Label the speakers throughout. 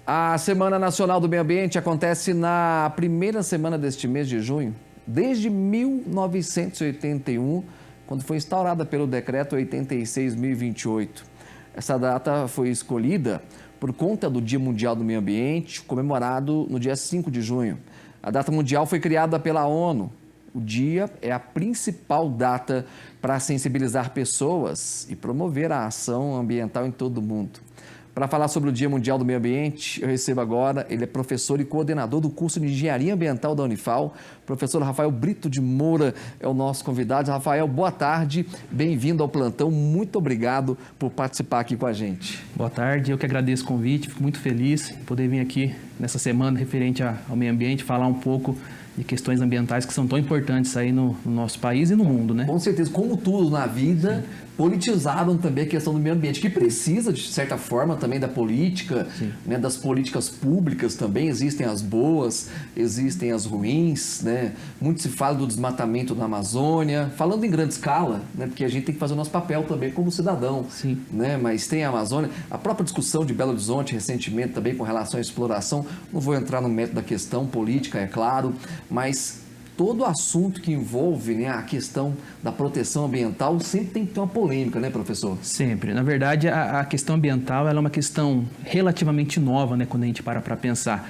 Speaker 1: A Semana Nacional do Meio Ambiente acontece na primeira semana deste mês de junho, desde 1981, quando foi instaurada pelo Decreto 86/2028. Essa data foi escolhida por conta do Dia Mundial do Meio Ambiente, comemorado no dia 5 de junho. A data mundial foi criada pela ONU. O dia é a principal data para sensibilizar pessoas e promover a ação ambiental em todo o mundo. Para falar sobre o Dia Mundial do Meio Ambiente, eu recebo agora, ele é professor e coordenador do curso de Engenharia Ambiental da Unifal. Professor Rafael Brito de Moura é o nosso convidado. Rafael, boa tarde, bem-vindo ao plantão, muito obrigado por participar aqui com a gente.
Speaker 2: Boa tarde, eu que agradeço o convite, fico muito feliz em poder vir aqui nessa semana referente ao meio ambiente, falar um pouco de questões ambientais que são tão importantes aí no nosso país e no mundo, né?
Speaker 1: Com certeza, como tudo na vida, politizaram também a questão do meio ambiente, que precisa, de certa forma, também da política, né, das políticas públicas também. Existem as boas, existem as ruins, né? Muito se fala do desmatamento na Amazônia, falando em grande escala, né, porque a gente tem que fazer o nosso papel também como cidadão, né? Mas tem a Amazônia, a própria discussão de Belo Horizonte recentemente também com relação à exploração, não vou entrar no mérito da questão política, é claro, mas todo assunto que envolve, né, a questão da proteção ambiental sempre tem que ter uma polêmica, né, professor?
Speaker 2: Sempre. Na verdade, a questão ambiental ela é uma questão relativamente nova, né, quando a gente para pensar.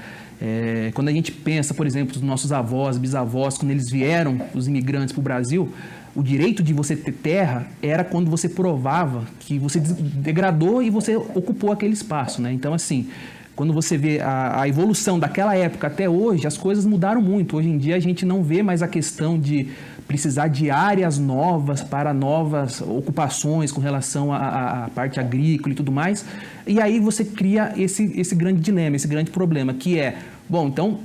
Speaker 2: Quando a gente pensa, por exemplo, os nossos avós, bisavós, quando eles vieram, os imigrantes para o Brasil, o direito de você ter terra era quando você provava que você degradou e você ocupou aquele espaço, né? Então, assim, quando você vê a evolução daquela época até hoje, as coisas mudaram muito. Hoje em dia a gente não vê mais a questão de precisar de áreas novas para novas ocupações com relação à parte agrícola e tudo mais. E aí você cria esse grande dilema, esse grande problema, que é, bom, então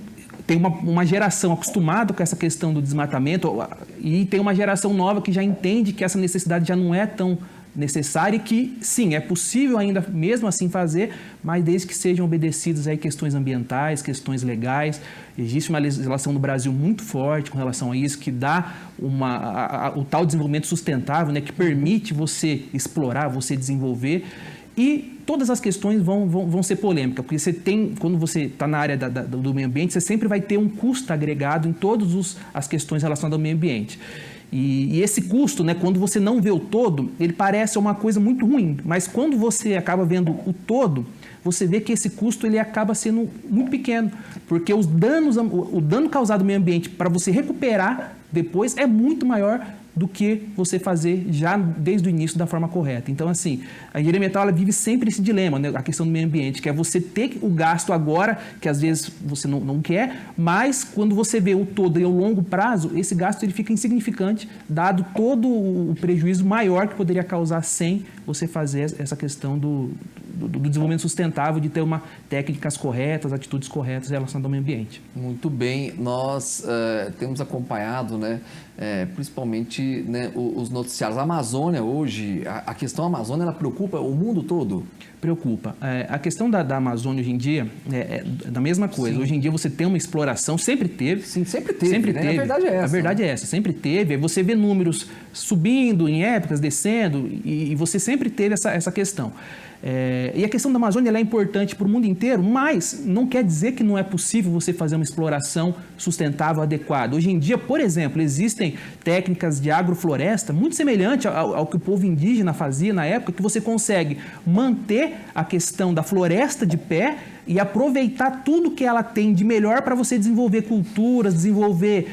Speaker 2: tem uma geração acostumada com essa questão do desmatamento e tem uma geração nova que já entende que essa necessidade já não é tão necessária e que, sim, é possível ainda mesmo assim fazer, mas desde que sejam obedecidas aí questões ambientais, questões legais. Existe uma legislação no Brasil muito forte com relação a isso, que dá o tal desenvolvimento sustentável, né, que permite você explorar, você desenvolver. E todas as questões vão ser polêmicas, porque você tem, quando você está na área do meio ambiente, você sempre vai ter um custo agregado em todas as questões relacionadas ao meio ambiente. E esse custo, né, quando você não vê o todo, ele parece uma coisa muito ruim, mas quando você acaba vendo o todo, você vê que esse custo ele acaba sendo muito pequeno, porque o dano causado ao meio ambiente para você recuperar depois é muito maior do que você fazer já desde o início da forma correta. Então, assim, a engenharia ambiental ela vive sempre esse dilema, né? A questão do meio ambiente, que é você ter o gasto agora, que às vezes você não quer, mas quando você vê o todo e o longo prazo, esse gasto ele fica insignificante, dado todo o prejuízo maior que poderia causar sem você fazer essa questão do desenvolvimento sustentável, de ter técnicas corretas, atitudes corretas relacionadas ao meio ambiente.
Speaker 1: Muito bem, nós temos acompanhado, né, principalmente, né, os noticiários. A Amazônia hoje, a questão Amazônia, ela preocupa o mundo todo?
Speaker 2: Preocupa. A questão da Amazônia hoje em dia é da mesma coisa. Sim. Hoje em dia você tem uma exploração, sempre teve.
Speaker 1: Sim, sempre teve,
Speaker 2: sempre
Speaker 1: né?
Speaker 2: teve.
Speaker 1: A verdade é essa.
Speaker 2: A verdade é essa, sempre teve. Você vê números subindo em épocas, descendo, e você sempre teve essa questão. E a questão da Amazônia ela é importante para o mundo inteiro, mas não quer dizer que não é possível você fazer uma exploração sustentável adequada. Hoje em dia, por exemplo, existem técnicas de agrofloresta muito semelhantes ao que o povo indígena fazia na época, que você consegue manter a questão da floresta de pé e aproveitar tudo que ela tem de melhor para você desenvolver culturas, desenvolver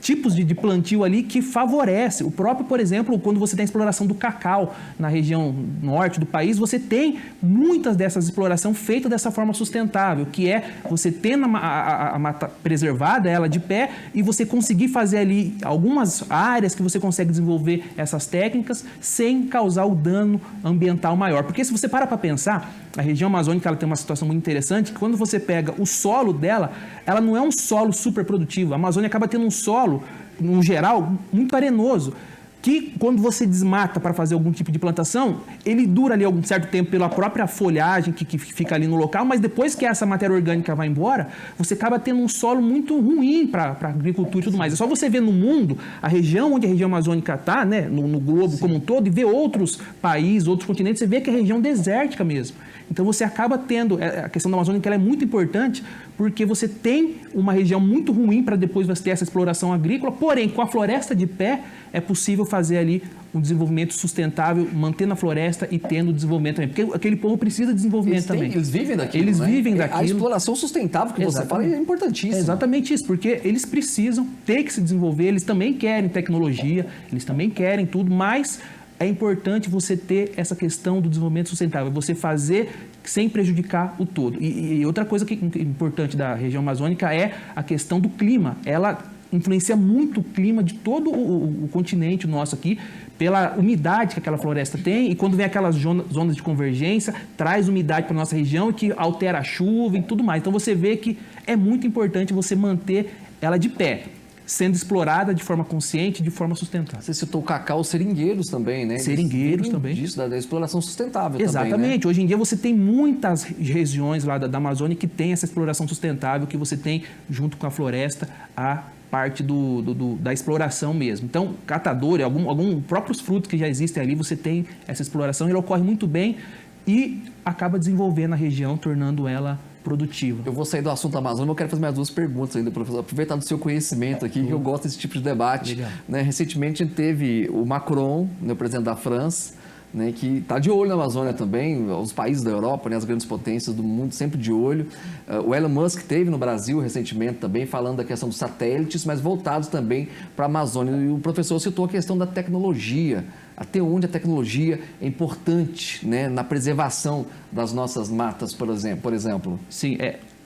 Speaker 2: tipos de plantio ali que favorece. O próprio, por exemplo, quando você tem a exploração do cacau na região norte do país, você tem muitas dessas explorações feitas dessa forma sustentável, que é você tendo a mata preservada, ela de pé, e você conseguir fazer ali algumas áreas que você consegue desenvolver essas técnicas sem causar o dano ambiental maior. Porque se você para pensar, a região amazônica ela tem uma situação muito interessante, que quando você pega o solo dela, ela não é um solo super produtivo. A Amazônia acaba tendo um solo, no geral, muito arenoso. que quando você desmata para fazer algum tipo de plantação, ele dura ali algum certo tempo pela própria folhagem que fica ali no local, mas depois que essa matéria orgânica vai embora, você acaba tendo um solo muito ruim para a agricultura e tudo mais. É só você ver no mundo, a região onde a região amazônica está, né, no globo como um todo, e ver outros países, outros continentes, você vê que é região desértica mesmo. Então você acaba tendo, a questão da Amazônia ela é muito importante, porque você tem uma região muito ruim para depois você ter essa exploração agrícola, porém com a floresta de pé é possível fazer ali um desenvolvimento sustentável, mantendo a floresta e tendo desenvolvimento também, porque aquele povo precisa de desenvolvimento também.
Speaker 1: Eles vivem daquilo,
Speaker 2: Eles
Speaker 1: né?
Speaker 2: vivem daquilo.
Speaker 1: A exploração sustentável que você fala é importantíssima.
Speaker 2: É exatamente isso, porque eles precisam ter que se desenvolver, eles também querem tecnologia, eles também querem tudo, mas é importante você ter essa questão do desenvolvimento sustentável, você fazer sem prejudicar o todo. E outra coisa que é importante da região amazônica é a questão do clima. Ela influencia muito o clima de todo o continente nosso aqui, pela umidade que aquela floresta tem, e quando vem aquelas zonas de convergência, traz umidade para a nossa região e que altera a chuva e tudo mais. Então você vê que é muito importante você manter ela de pé, sendo explorada de forma consciente, de forma sustentável.
Speaker 1: Você citou o cacau, os seringueiros também, né?
Speaker 2: Seringueiros também.
Speaker 1: Disso, da exploração sustentável
Speaker 2: Exatamente.
Speaker 1: também, né?
Speaker 2: Hoje em dia você tem muitas regiões lá da Amazônia que tem essa exploração sustentável, que você tem, junto com a floresta, a parte da exploração mesmo. Então, catador, alguns próprios frutos que já existem ali, você tem essa exploração, ele ocorre muito bem e acaba desenvolvendo a região, tornando ela produtiva.
Speaker 1: Eu vou sair do assunto Amazônia, mas eu quero fazer mais duas perguntas ainda, professor. Aproveitar do seu conhecimento aqui, que eu gosto desse tipo de debate. Né? Recentemente a gente teve o Macron, né, o presidente da França, né, que está de olho na Amazônia também, os países da Europa, né, as grandes potências do mundo sempre de olho. O Elon Musk esteve no Brasil recentemente também, falando da questão dos satélites, mas voltados também para a Amazônia. E o professor citou a questão da tecnologia, até onde a tecnologia é importante, né, na preservação das nossas matas, por exemplo.
Speaker 2: Sim,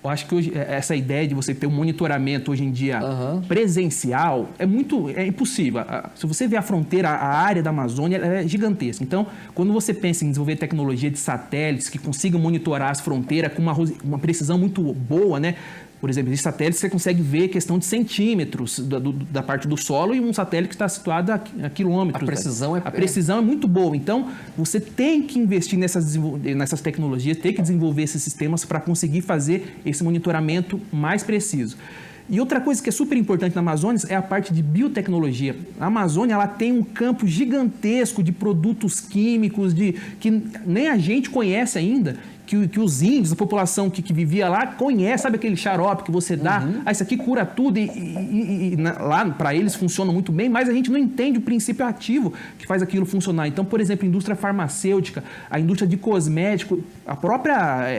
Speaker 2: eu acho que hoje essa ideia de você ter um monitoramento hoje em dia presencial é impossível. Se você vê a fronteira, a área da Amazônia ela é gigantesca. Então, quando você pensa em desenvolver tecnologia de satélites que consigam monitorar as fronteiras com uma precisão muito boa, né? Por exemplo, de satélites você consegue ver questão de centímetros da parte do solo e um satélite que está situado a quilômetros. A precisão é muito boa. Então, você tem que investir nessas tecnologias, tem que desenvolver esses sistemas para conseguir fazer esse monitoramento mais preciso. E outra coisa que é super importante na Amazônia é a parte de biotecnologia. A Amazônia ela tem um campo gigantesco de produtos químicos que nem a gente conhece ainda, que os índios, a população que vivia lá, conhece, sabe aquele xarope que você dá? Isso aqui cura tudo e lá para eles funciona muito bem, mas a gente não entende o princípio ativo que faz aquilo funcionar. Então, por exemplo, a indústria farmacêutica, a indústria de cosmético, a própria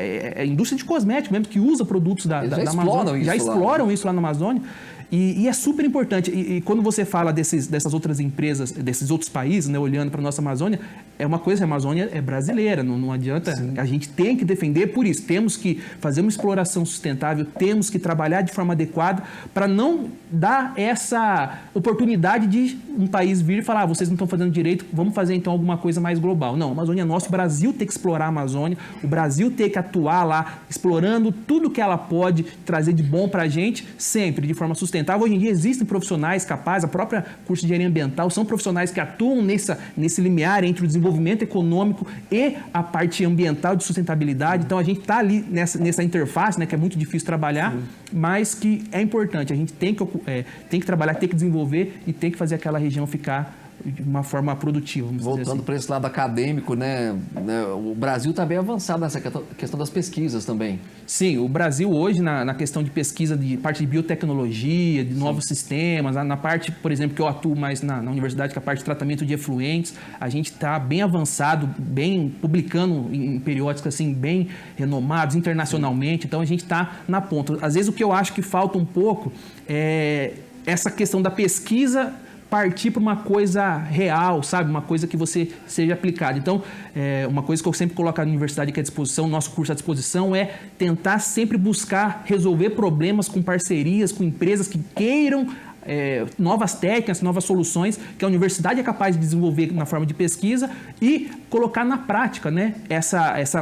Speaker 2: indústria de cosmético mesmo, que usa produtos da Amazônia, já exploram isso lá na Amazônia. E é super importante. E quando você fala dessas outras empresas, desses outros países, né, olhando para a nossa Amazônia, é uma coisa, a Amazônia é brasileira, não adianta. Sim. A gente tem que defender por isso. Temos que fazer uma exploração sustentável, temos que trabalhar de forma adequada para não dar essa oportunidade de um país vir e falar, vocês não estão fazendo direito, vamos fazer então alguma coisa mais global. Não, a Amazônia é nossa, o Brasil tem que explorar a Amazônia, o Brasil tem que atuar lá, explorando tudo que ela pode trazer de bom para a gente, sempre de forma sustentável. Hoje em dia existem profissionais capazes, a própria curso de engenharia ambiental são profissionais que atuam nesse limiar entre o desenvolvimento econômico e a parte ambiental de sustentabilidade. Então a gente está ali nessa interface, né, que é muito difícil trabalhar, mas que é importante. A gente tem que trabalhar, tem que desenvolver e tem que fazer aquela região ficar de uma forma produtiva.
Speaker 1: Voltando para esse lado acadêmico, né? O Brasil está bem avançado nessa questão das pesquisas também.
Speaker 2: Sim, o Brasil hoje, na questão de pesquisa, de parte de biotecnologia, de novos sistemas, na parte, por exemplo, que eu atuo mais na universidade, que é a parte de tratamento de efluentes, a gente está bem avançado, bem publicando em periódicos assim, bem renomados internacionalmente, então a gente está na ponta. Às vezes o que eu acho que falta um pouco é essa questão da pesquisa partir para uma coisa real, sabe? Uma coisa que você seja aplicado. Então, uma coisa que eu sempre coloco na universidade aqui à disposição, nosso curso à disposição, é tentar sempre buscar resolver problemas com parcerias, com empresas que queiram novas técnicas, novas soluções que a universidade é capaz de desenvolver na forma de pesquisa e colocar na prática, né,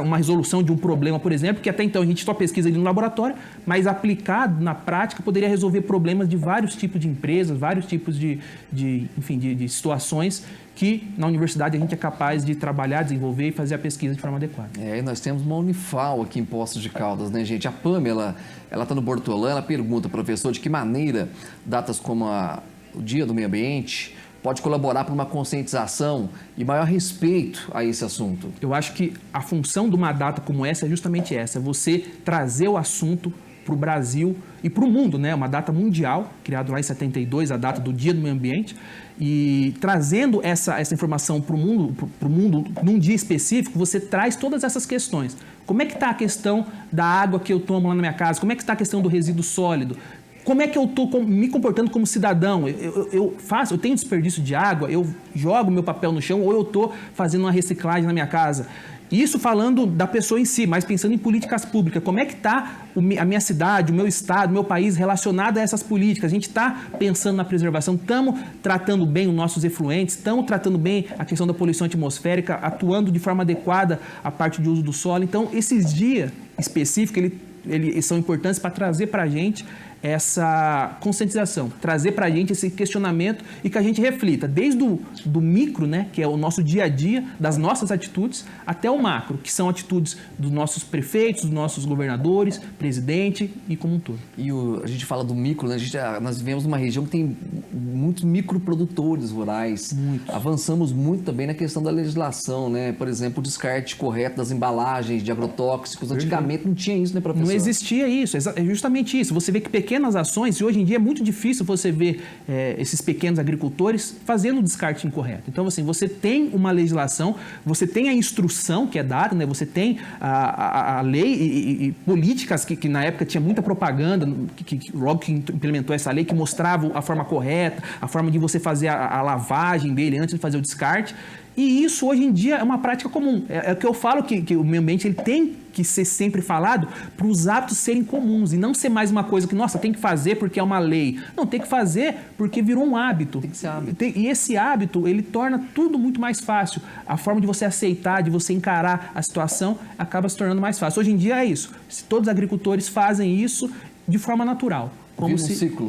Speaker 2: uma resolução de um problema, por exemplo, que até então a gente só pesquisa ali no laboratório, mas aplicado na prática poderia resolver problemas de vários tipos de empresas, vários tipos de situações que na universidade a gente é capaz de trabalhar, desenvolver e fazer a pesquisa de forma adequada.
Speaker 1: E nós temos uma Unifal aqui em Poços de Caldas, né, gente? A Pamela, ela está no Bortolã, ela pergunta, professor, de que maneira datas como o Dia do Meio Ambiente pode colaborar para uma conscientização e maior respeito a esse assunto?
Speaker 2: Eu acho que a função de uma data como essa é justamente essa, você trazer o assunto para o Brasil e para o mundo, né? Uma data mundial, criada lá em 72, a data do Dia do Meio Ambiente, e trazendo essa informação para o mundo num dia específico, você traz todas essas questões. Como é que está a questão da água que eu tomo lá na minha casa? Como é que está a questão do resíduo sólido? Como é que eu estou me comportando como cidadão? Eu tenho desperdício de água, eu jogo meu papel no chão ou eu estou fazendo uma reciclagem na minha casa? Isso falando da pessoa em si, mas pensando em políticas públicas. Como é que está a minha cidade, o meu estado, o meu país relacionado a essas políticas? A gente está pensando na preservação, estamos tratando bem os nossos efluentes, estamos tratando bem a questão da poluição atmosférica, atuando de forma adequada a parte de uso do solo. Então, esses dias específicos, eles são importantes para trazer para a gente essa conscientização, trazer para a gente esse questionamento e que a gente reflita, desde do micro, né, que é o nosso dia a dia, das nossas atitudes, até o macro, que são atitudes dos nossos prefeitos, dos nossos governadores, presidente e como um todo.
Speaker 1: E a gente fala do micro, né? Nós vivemos numa região que tem muitos microprodutores rurais. Muitos. Avançamos muito também na questão da legislação, né? Por exemplo, o descarte correto das embalagens de agrotóxicos. Antigamente não tinha isso, né, professor?
Speaker 2: Não existia isso, é justamente isso. Você vê que pequenas ações, e hoje em dia é muito difícil você ver esses pequenos agricultores fazendo o descarte incorreto. Então, assim, você tem uma legislação, você tem a instrução que é dada, né? Você tem a lei e políticas que na época tinha muita propaganda, logo que implementou essa lei, que mostrava a forma correta, a forma de você fazer a lavagem dele antes de fazer o descarte. E isso, hoje em dia, é uma prática comum. É o que eu falo que o meio ambiente ele tem que ser sempre falado para os hábitos serem comuns e não ser mais uma coisa que, nossa, tem que fazer porque é uma lei. Não, tem que fazer porque virou um hábito.
Speaker 1: Tem que ser hábito.
Speaker 2: E esse hábito, ele torna tudo muito mais fácil. A forma de você aceitar, de você encarar a situação, acaba se tornando mais fácil. Hoje em dia é isso. Se todos os agricultores fazem isso de forma natural.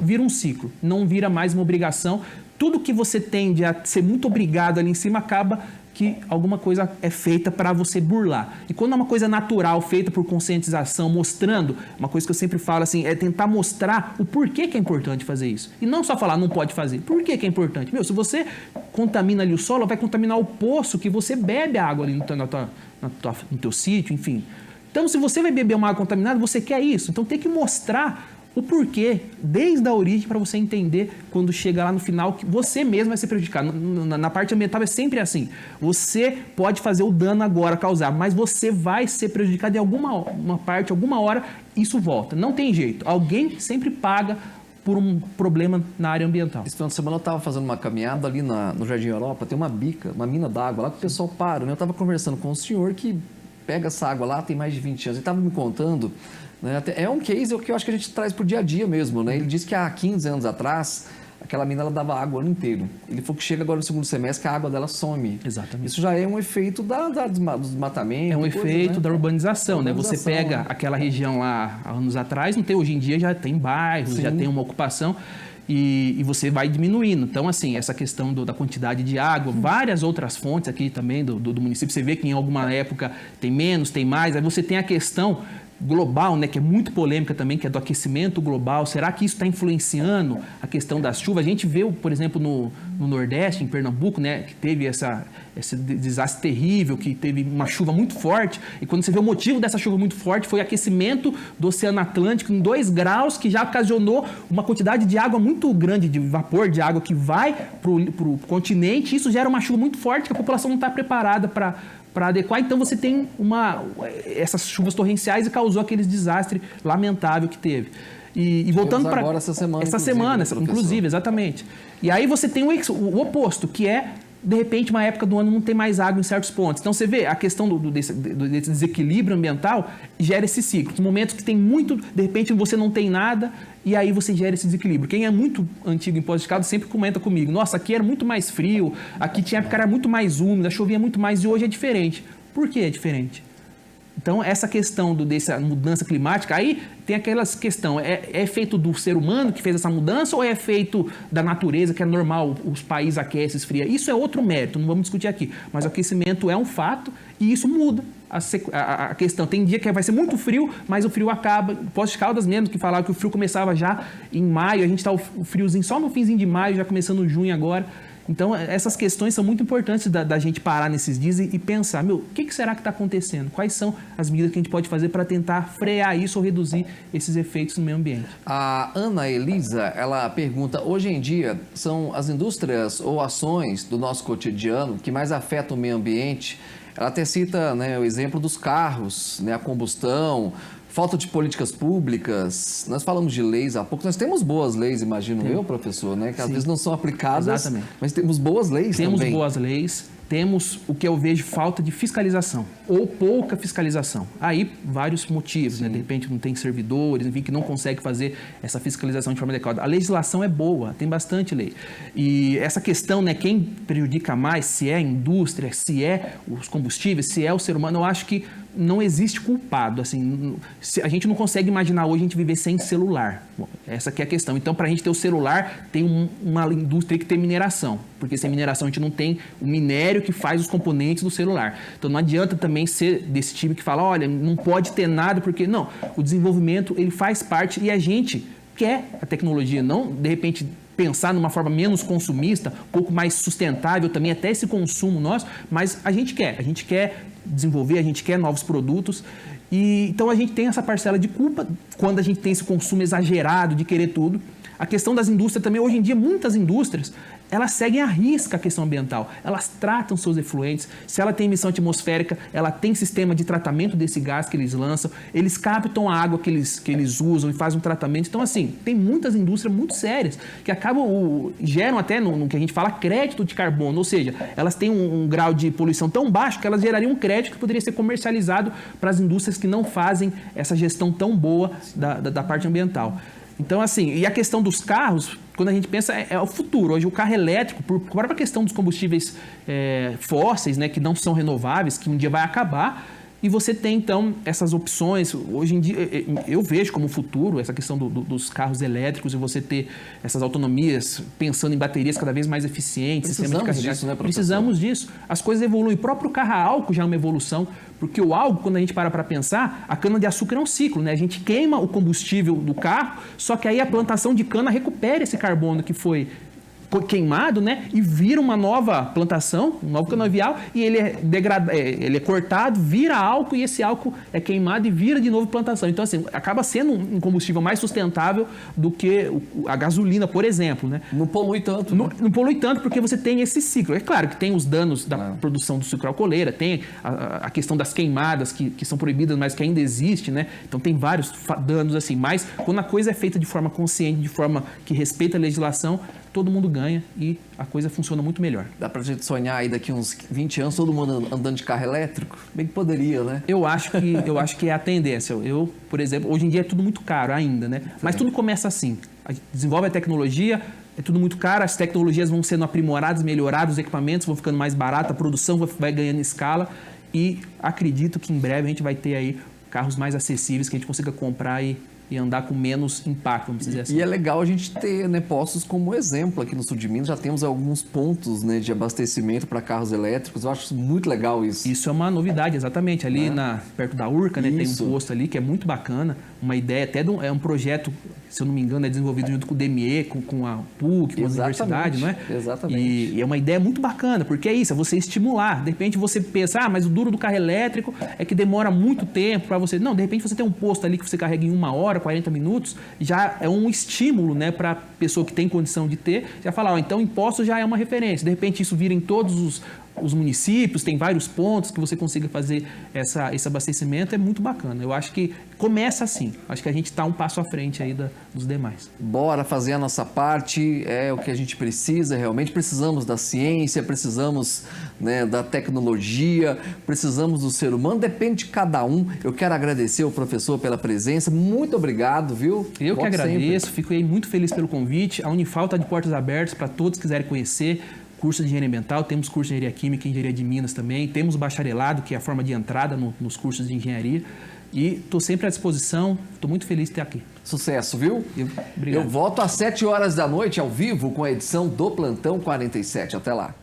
Speaker 2: Vira um ciclo. Não vira mais uma obrigação. Tudo que você tende a ser muito obrigado ali em cima acaba que alguma coisa é feita para você burlar. E quando é uma coisa natural, feita por conscientização, mostrando, uma coisa que eu sempre falo assim, é tentar mostrar o porquê que é importante fazer isso. E não só falar, não pode fazer. Por que é importante? Se você contamina ali o solo, vai contaminar o poço que você bebe a água ali no teu sítio, enfim. Então, se você vai beber uma água contaminada, você quer isso. Então, tem que mostrar o porquê, desde a origem, para você entender quando chega lá no final que você mesmo vai ser prejudicado. Na parte ambiental é sempre assim. Você pode fazer o dano agora, causar, mas você vai ser prejudicado em alguma parte, alguma hora, isso volta. Não tem jeito. Alguém sempre paga por um problema na área ambiental.
Speaker 1: Esse final de semana eu estava fazendo uma caminhada ali no Jardim Europa, tem uma bica, uma mina d'água lá que o pessoal para. Eu estava conversando com um senhor que pega essa água lá, tem mais de 20 anos. Ele estava me contando, né, é um case que eu acho que a gente traz para o dia a dia mesmo, né? Ele disse que há 15 anos atrás, aquela mina ela dava água o ano inteiro. Ele falou que chega agora no segundo semestre que a água dela some.
Speaker 2: Exatamente.
Speaker 1: Isso já é um efeito do desmatamento.
Speaker 2: É um efeito, né, da urbanização, né? Você pega,
Speaker 1: né,
Speaker 2: aquela região lá há anos atrás, não tem, hoje em dia já tem bairros, sim, já tem uma ocupação. E você vai diminuindo. Então, assim, essa questão da quantidade de água, várias outras fontes aqui também do município, você vê que em alguma época tem menos, tem mais, aí você tem a questão global, né, que é muito polêmica também, que é do aquecimento global. Será que isso está influenciando a questão das chuvas? A gente vê, por exemplo, no Nordeste, em Pernambuco, né, que teve esse desastre terrível, que teve uma chuva muito forte, e quando você vê o motivo dessa chuva muito forte foi o aquecimento do Oceano Atlântico em 2 graus, que já ocasionou uma quantidade de água muito grande, de vapor de água que vai para o continente, e isso gera uma chuva muito forte que a população não está preparada para adequar. Então você tem essas chuvas torrenciais e causou aquele desastre lamentável que teve. E voltando para
Speaker 1: agora essa semana,
Speaker 2: inclusive, exatamente. E aí você tem o oposto, que é de repente, uma época do ano não tem mais água em certos pontos. Então, você vê, a questão desse desequilíbrio ambiental gera esse ciclo. Nos momentos que tem muito, de repente, você não tem nada, e aí você gera esse desequilíbrio. Quem é muito antigo em Poços de Caldas sempre comenta comigo, nossa, aqui era muito mais frio, aqui tinha época era muito mais úmida, chovia muito mais, e hoje é diferente. Por que é diferente? Então, essa questão dessa mudança climática, aí tem aquelas questão, é feito do ser humano que fez essa mudança ou é feito da natureza, que é normal, os países aquecem, esfria? Isso é outro mérito, não vamos discutir aqui. Mas o aquecimento é um fato e isso muda a questão. Tem dia que vai ser muito frio, mas o frio acaba. Poços de Caldas mesmo, que falavam que o frio começava já em maio, a gente está o friozinho só no finzinho de maio, já começando em junho agora. Então, essas questões são muito importantes da gente parar nesses dias e pensar, o que será que está acontecendo? Quais são as medidas que a gente pode fazer para tentar frear isso ou reduzir esses efeitos no meio ambiente?
Speaker 1: A Ana Elisa, ela pergunta, hoje em dia, são as indústrias ou ações do nosso cotidiano que mais afetam o meio ambiente? Ela até cita, né, o exemplo dos carros, né, a combustão, falta de políticas públicas. Nós falamos de leis há pouco. Nós temos boas leis, imagino eu, professor, né? Que às vezes não são aplicadas, exatamente, mas temos boas leis também.
Speaker 2: Temos boas leis. Temos o que eu vejo falta de fiscalização ou pouca fiscalização. Aí, vários motivos, né? De repente não tem servidores, enfim, que não consegue fazer essa fiscalização de forma adequada. A legislação é boa, tem bastante lei. E essa questão, né, quem prejudica mais, se é a indústria, se é os combustíveis, se é o ser humano, eu acho que não existe culpado. Assim, a gente não consegue imaginar hoje a gente viver sem celular. Bom, essa que é a questão. Então, para a gente ter o celular, tem uma indústria que tem mineração. Porque sem mineração a gente não tem o minério que faz os componentes do celular. Então, não adianta também ser desse time que fala, olha, não pode ter nada, porque... Não, o desenvolvimento, ele faz parte e a gente quer a tecnologia, não, de repente, pensar numa forma menos consumista, um pouco mais sustentável também, até esse consumo nosso, mas a gente quer desenvolver, a gente quer novos produtos. E então a gente tem essa parcela de culpa quando a gente tem esse consumo exagerado de querer tudo. A questão das indústrias também, hoje em dia, muitas indústrias, elas seguem à risca a questão ambiental. Elas tratam seus efluentes. Se ela tem emissão atmosférica, ela tem sistema de tratamento desse gás que eles lançam. Eles captam a água que eles usam e fazem um tratamento. Então, assim, tem muitas indústrias muito sérias que acabam, geram até no que a gente fala crédito de carbono. Ou seja, elas têm um grau de poluição tão baixo que elas gerariam um crédito que poderia ser comercializado para as indústrias que não fazem essa gestão tão boa da parte ambiental. Então, assim, e a questão dos carros, quando a gente pensa, é o futuro. Hoje, o carro elétrico, por própria questão dos combustíveis fósseis, né, que não são renováveis, que um dia vai acabar, e você tem, então, essas opções. Hoje em dia, eu vejo como futuro essa questão dos carros elétricos e você ter essas autonomias, pensando em baterias cada vez mais eficientes, sistema de carregar.
Speaker 1: Disso, né,
Speaker 2: precisamos disso. As coisas evoluem. O próprio carro a álcool já é uma evolução, porque o álcool, quando a gente para pensar, a cana-de-açúcar é um ciclo, né? A gente queima o combustível do carro, só que aí a plantação de cana recupera esse carbono que foi queimado, né? E vira uma nova plantação, um novo canavial, e ele é cortado, vira álcool, e esse álcool é queimado e vira de novo plantação. Então, assim, acaba sendo um combustível mais sustentável do que a gasolina, por exemplo, né?
Speaker 1: Não polui tanto.
Speaker 2: Não polui tanto porque você tem esse ciclo. É claro que tem os danos da produção do sucro alcooleira, tem a questão das queimadas que são proibidas, mas que ainda existe, né? Então, tem vários danos assim. Mas, quando a coisa é feita de forma consciente, de forma que respeita a legislação, todo mundo ganha e a coisa funciona muito melhor.
Speaker 1: Dá pra gente sonhar aí daqui uns 20 anos todo mundo andando de carro elétrico? Bem que poderia, né?
Speaker 2: Eu acho que é a tendência. Eu, por exemplo, hoje em dia é tudo muito caro ainda, né? Mas tudo começa assim. A gente desenvolve a tecnologia, é tudo muito caro, as tecnologias vão sendo aprimoradas, melhoradas, os equipamentos vão ficando mais baratos, a produção vai ganhando escala e acredito que em breve a gente vai ter aí carros mais acessíveis que a gente consiga comprar e andar com menos impacto, vamos dizer assim.
Speaker 1: E é legal a gente ter, né, postos como exemplo aqui no sul de Minas. Já temos alguns pontos, né, de abastecimento para carros elétricos. Eu acho muito legal isso.
Speaker 2: Isso é uma novidade, exatamente. Ali perto da Urca, né, tem um posto ali que é muito bacana. Uma ideia até é um projeto, se eu não me engano, é desenvolvido junto com o DME, com a PUC, com a universidade, não é?
Speaker 1: Exatamente.
Speaker 2: E é uma ideia muito bacana, porque é isso, é você estimular. De repente você pensa, mas o duro do carro elétrico é que demora muito tempo para você... Não, de repente você tem um posto ali que você carrega em 1 hora, 40 minutos, já é um estímulo, né, para a pessoa que tem condição de ter, já falar, então imposto já é uma referência. De repente isso vira em todos os municípios, tem vários pontos que você consiga fazer esse abastecimento, é muito bacana. Eu acho que começa assim, acho que a gente está um passo à frente aí dos demais.
Speaker 1: Bora fazer a nossa parte, é o que a gente precisa realmente, precisamos da ciência, precisamos, né, da tecnologia, precisamos do ser humano, depende de cada um. Eu quero agradecer ao professor pela presença, muito obrigado, viu?
Speaker 2: Eu que agradeço, fiquei muito feliz pelo convite, a Unifal está de portas abertas para todos que quiserem conhecer. Curso de engenharia ambiental, temos curso de engenharia química e engenharia de Minas também, temos o bacharelado, que é a forma de entrada nos cursos de engenharia, e estou sempre à disposição, estou muito feliz de estar aqui.
Speaker 1: Sucesso, viu?
Speaker 2: Obrigado.
Speaker 1: Eu volto às 7 horas da noite, ao vivo, com a edição do Plantão 47. Até lá.